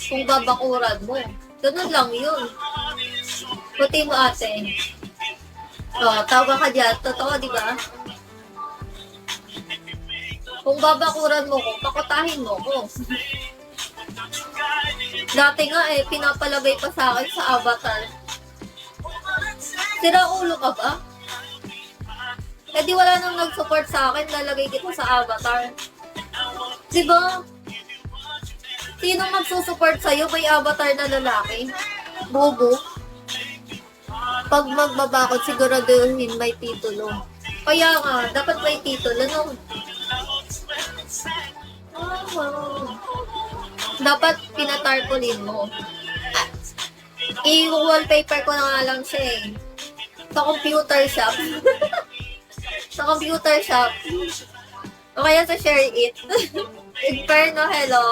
kung babakuran mo. Ganun lang yun. Puti mo ate. Tawa ka dyan. Totoo, di ba? Kung babakuran mo ko, pakutahin mo ko. Dati nga pinapalagay pa sa akin sa avatar. Sira ulo ka ba? Di wala nang nag-support sa akin, lalagay kita sa avatar. Diba? Sino magsusupport sa'yo? May avatar na lalaki. Bobo. Pag magbabakot, siguraduhin may titulo. Kaya nga, dapat may titulo, no? Dapat pinatarpaulin mo. I-wallpaper ko na nga lang siya eh. Sa computer shop. Sa computer shop. O kaya sa Share It. Inferno, hello.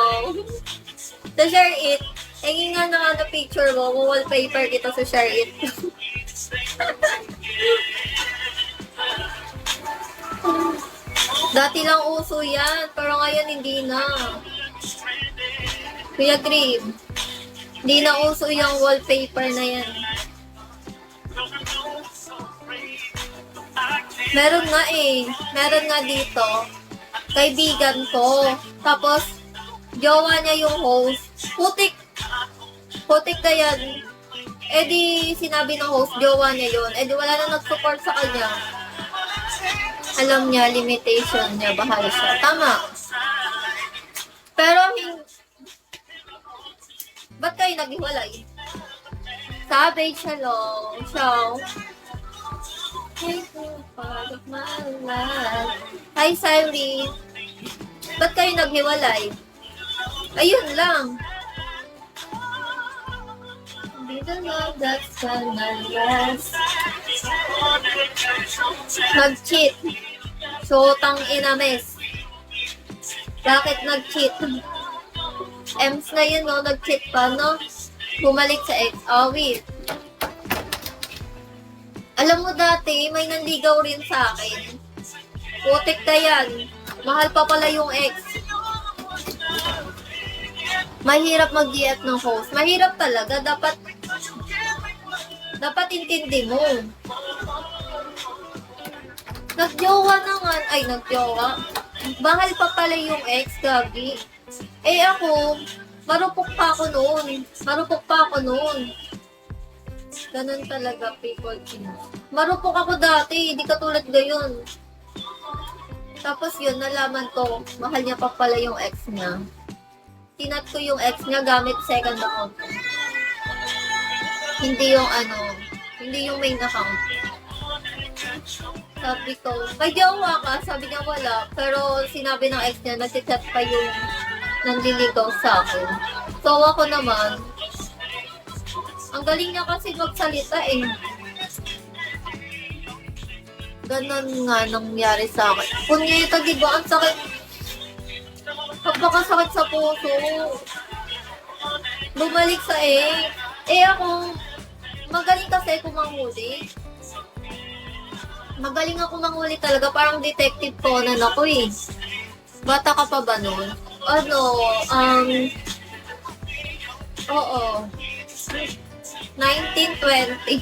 Sa Share It, hingin nga na picture mo, wallpaper kita sa Share It. Dati lang uso yan, pero ngayon hindi na. Kuya Grib, hindi na uso yung wallpaper na yan. Meron nga dito, kaibigan ko. Tapos, jowa niya yung host. Putik na yan. Di sinabi ng host, jowa niya yun. Di wala na nag-support sa kanya. Alam niya, limitation niya, bahala siya. Tama. Pero, ba't kayo naghiwalay? Savage, hello. Ciao. Hi, Cyrene. Ba't kayo naghiwalay? Ayun lang. Be the love that's gonna last. Nag-cheat. So, ina mes. Bakit nag-cheat? Ems na yun, no? Nag-cheat pa, no? Bumalik sa ex. Wait. Alam mo dati, may nanligaw rin sa akin. Putik na yan. Mahal pa pala yung ex. Mahirap mag-GF ng host. Mahirap talaga. Dapat intindi mo. Nagjowa na nga. Ay, nagjowa. Mahal pa pala yung ex, Gabi. Ako, marupok pa ako noon. Ganun talaga, people. Marupok ako dati, hindi katulad ngayon. Tapos yun, nalaman ko, mahal niya pa pala yung ex niya. Tinat ko yung ex niya gamit second account. Hindi yung main account. Sabi ko, may jowa ka? Sabi niya wala. Pero sinabi ng ex niya, nag-chat pa yung nanliligaw sa akin. So ako naman, ang galing niya kasi magsalita eh. Ganon nga nangyari sa akin. Punyeta, diba? Ang sakit. Pagpakasakit sa puso. Bumalik sa ako, magaling kasi ako manghuli. Magaling ako manghuli talaga. Parang detective Conan ako eh. Bata ka pa ba nun? Oo. 1920.